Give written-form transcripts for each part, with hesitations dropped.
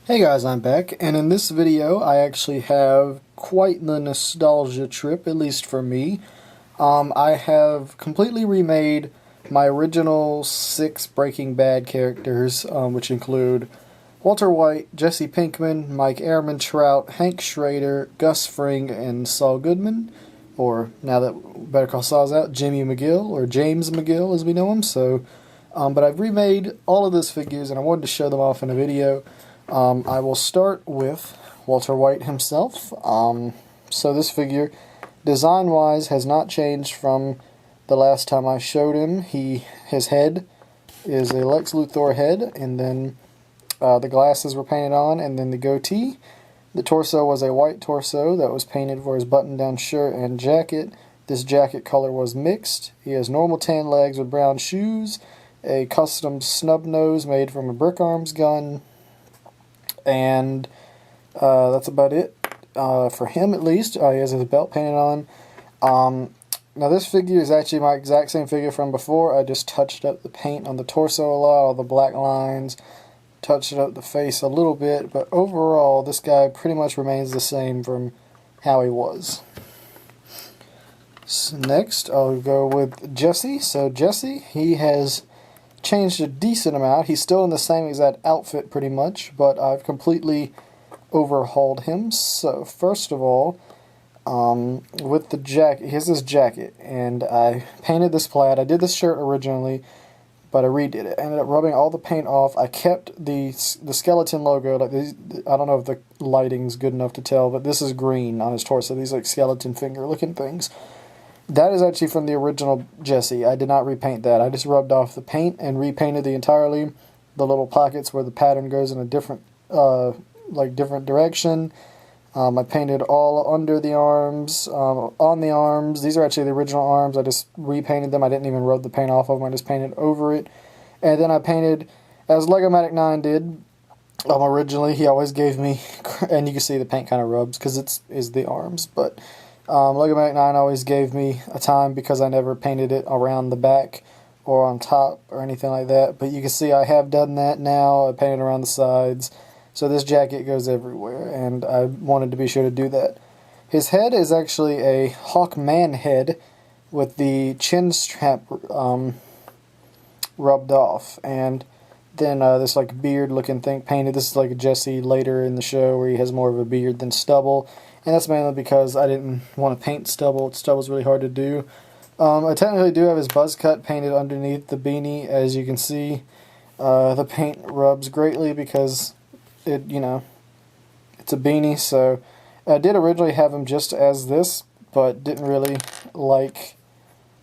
Hey guys, I'm back, and in this video I actually have quite the nostalgia trip, at least for me. I have completely remade my original 6 Breaking Bad characters, which include Walter White, Jesse Pinkman, Mike Ehrmantraut, Hank Schrader, Gus Fring, and Saul Goodman, or now that Better Call Saul's out, Jimmy McGill, or James McGill as we know him. But I've remade all of those figures, and I wanted to show them off in a video. I will start with Walter White himself. So this figure, design-wise, has not changed from the last time I showed him. His head is a Lex Luthor head, and then the glasses were painted on, and then the goatee. The torso was a white torso that was painted for his button-down shirt and jacket. This jacket color was mixed. He has normal tan legs with brown shoes, a custom snub nose made from a Brick Arms gun, and that's about it for him, at least. He has his belt painted on. Now this figure is actually my exact same figure from before. I just touched up the paint on the torso a lot, all the black lines, touched up the face a little bit, but overall this guy pretty much remains the same from how he was. So next I'll go with Jesse. So Jesse, he has changed a decent amount. He's still in the same exact outfit pretty much, but I've completely overhauled him. So first of all, with the jacket, he has this jacket, and I painted this plaid. I did this shirt originally, but I redid it. I ended up rubbing all the paint off. I kept the skeleton logo. Like these, I don't know if the lighting's good enough to tell, but this is green on his torso. These like skeleton finger looking things. That is actually from the original Jesse. I did not repaint that. I just rubbed off the paint and repainted the entirely. The little pockets where the pattern goes in a different, different direction. I painted all under the arms, on the arms. These are actually the original arms. I just repainted them. I didn't even rub the paint off of them. I just painted over it. And then I painted, as Legomatic 9 did, originally. He always gave me, and you can see the paint kind of rubs because it's the arms, but Legomatic 9 always gave me a time because I never painted it around the back or on top or anything like that. But you can see I have done that now. I painted around the sides. So this jacket goes everywhere, and I wanted to be sure to do that. His head is actually a Hawkman head with the chin strap rubbed off. And then this like beard looking thing painted. This is like Jesse later in the show where he has more of a beard than stubble. And that's mainly because I didn't want to paint stubble. Stubble's really hard to do. I technically do have his buzz cut painted underneath the beanie. As you can see, the paint rubs greatly because it's a beanie. So I did originally have him just as this, but didn't really like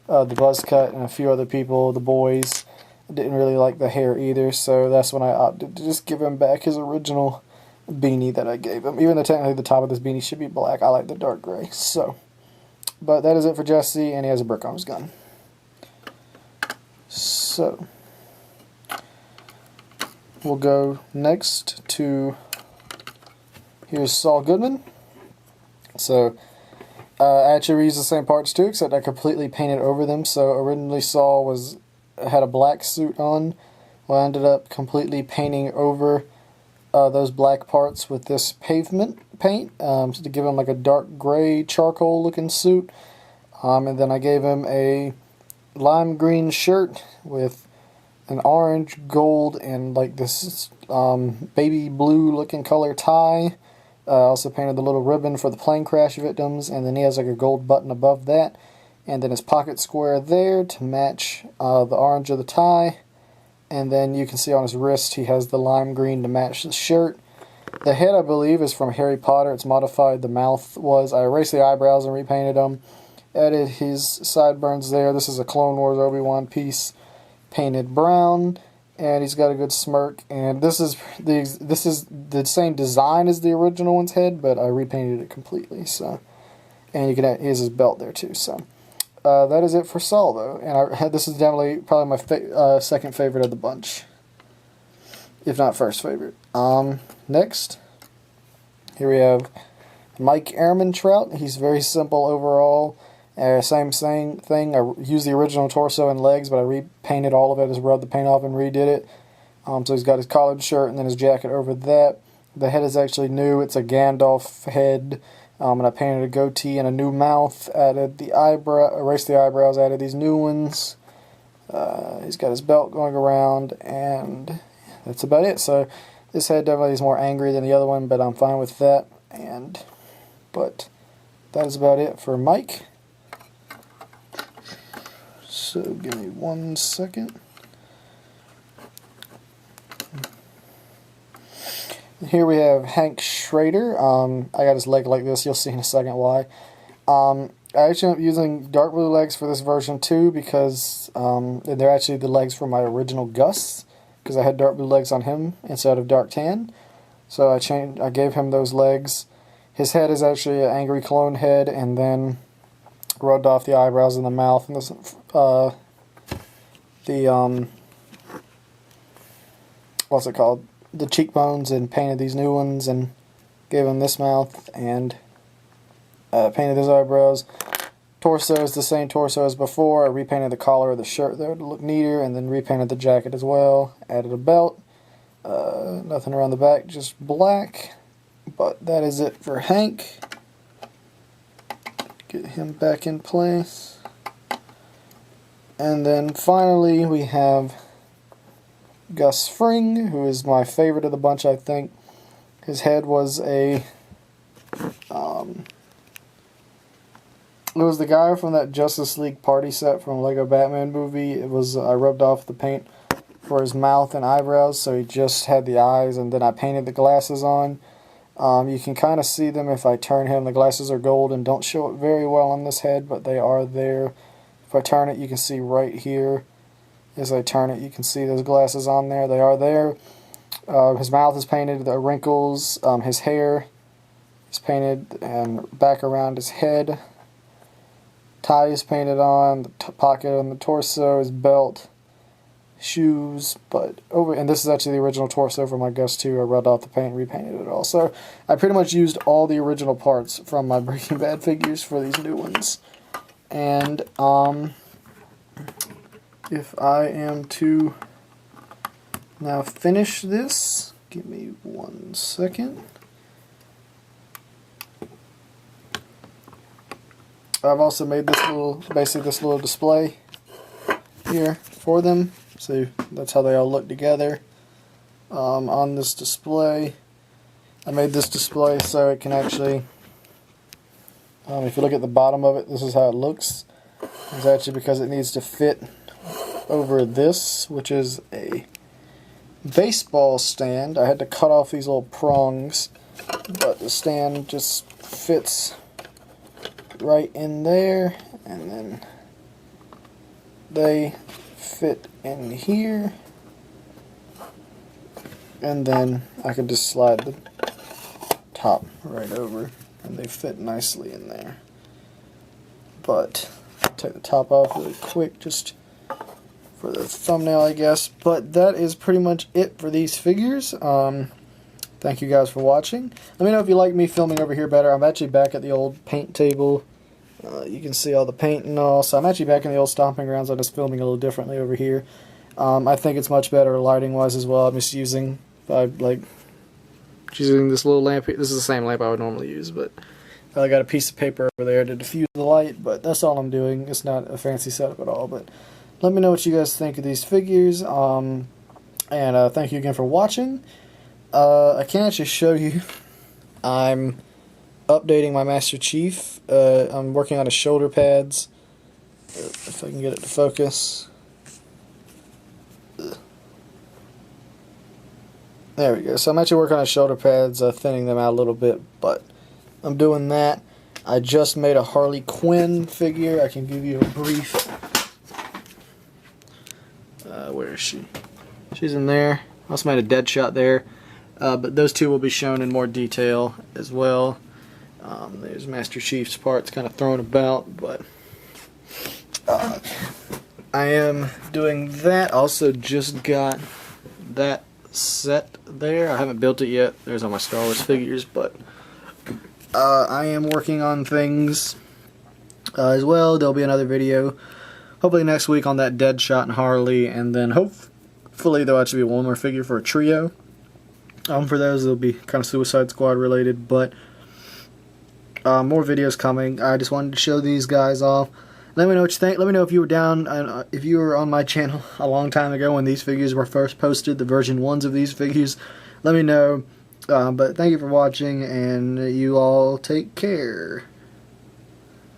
the buzz cut, and a few other people, the boys, didn't really like the hair either. So that's when I opted to just give him back his original beanie that I gave him. Even though technically the top of this beanie should be black, I like the dark gray. So, but that is it for Jesse, and he has a Brick Arms gun. So, we'll go next to, here's Saul Goodman. So, I actually reused the same parts too, except I completely painted over them. So originally Saul had a black suit on. Well, I ended up completely painting over those black parts with this pavement paint to give him like a dark gray charcoal looking suit, and then I gave him a lime green shirt with an orange, gold, and like this baby blue looking color tie. I also painted the little ribbon for the plane crash victims, and then he has like a gold button above that, and then his pocket square there to match the orange of the tie. And then you can see on his wrist he has the lime green to match the shirt. The head, I believe, is from Harry Potter. It's modified. The mouth was. I erased the eyebrows and repainted them. Added his sideburns there. This is a Clone Wars Obi-Wan piece, painted brown, and he's got a good smirk. And this is the same design as the original one's head, but I repainted it completely. So, and you can add, he has his belt there too. So. That is it for Saul, though, and this is definitely probably my second favorite of the bunch, if not first favorite. Next, here we have Mike Ehrmantraut. He's very simple overall. Same thing. I used the original torso and legs, but I repainted all of it. Just rubbed the paint off and redid it. So he's got his collared shirt and then his jacket over that. The head is actually new. It's a Gandalf head. And I painted a goatee and a new mouth. Added the eyebrow, erased the eyebrows, added these new ones. He's got his belt going around, and that's about it. So this head definitely is more angry than the other one, but I'm fine with that. But that is about it for Mike. So give me 1 second. Here we have Hank Schrader. I got his leg like this. You'll see in a second why. I actually ended up using dark blue legs for this version too, because they're actually the legs from my original Gus, because I had dark blue legs on him instead of dark tan. So I gave him those legs. His head is actually an angry clone head, and then rubbed off the eyebrows and the mouth and what's it called? The cheekbones, and painted these new ones and gave him this mouth and painted his eyebrows. Torso is the same torso as before. I repainted the collar of the shirt there to look neater, and then repainted the jacket as well. Added a belt. Nothing around the back, just black. But that is it for Hank. Get him back in place. And then finally we have Gus Fring, who is my favorite of the bunch, I think. His head was it was the guy from that Justice League party set from Lego Batman movie. It was, I rubbed off the paint for his mouth and eyebrows, so he just had the eyes, and then I painted the glasses on. You can kind of see them if I turn him. The glasses are gold and don't show it very well on this head, but they are there. If I turn it, you can see right here. As I turn it, you can see those glasses on there. They are there. His mouth is painted, the wrinkles. His hair is painted, and back around his head. Tie is painted on, the pocket on the torso, his belt, shoes, and this is actually the original torso for my Gus 2. I rubbed off the paint and repainted it all. So I pretty much used all the original parts from my Breaking Bad figures for these new ones. And if I am to now finish this, give me 1 second. I've also made this little display here for them. So that's how they all look together on this display. I made this display so it can actually, if you look at the bottom of it, this is how it looks. It's actually because it needs to fit over this, which is a baseball stand. I had to cut off these little prongs, but the stand just fits right in there, and then they fit in here, and then I can just slide the top right over, and they fit nicely in there. But I'll take the top off really quick just for the thumbnail, I guess. But that is pretty much it for these figures. Thank you guys for watching. Let me know if you like me filming over here better. I'm actually back at the old paint table. You can see all the paint and all. So I'm actually back in the old stomping grounds. I'm just filming a little differently over here. I think it's much better lighting wise as well. I'm just using this little lamp. This is the same lamp I would normally use, but I got a piece of paper over there to diffuse the light. But that's all I'm doing. It's not a fancy setup at all. But let me know what you guys think of these figures. And thank you again for watching. I can actually show you. I'm updating my Master Chief. I'm working on his shoulder pads. If I can get it to focus. There we go. So I'm actually working on his shoulder pads, thinning them out a little bit, but I'm doing that. I just made a Harley Quinn figure. I can give you a brief. Where is she? She's in there. I also made a Deadshot there. But those two will be shown in more detail as well. There's Master Chief's parts kind of thrown about, but I am doing that. Also just got that set there. I haven't built it yet. There's all my Star Wars figures, but I am working on things as well. There'll be another video hopefully next week on that Deadshot and Harley, and then hopefully there'll actually be one more figure for a trio. For those, it'll be kind of Suicide Squad related, but more videos coming. I just wanted to show these guys off. Let me know what you think. Let me know if you were down, if you were on my channel a long time ago when these figures were first posted, the version 1s of these figures. Let me know. But thank you for watching, and you all take care.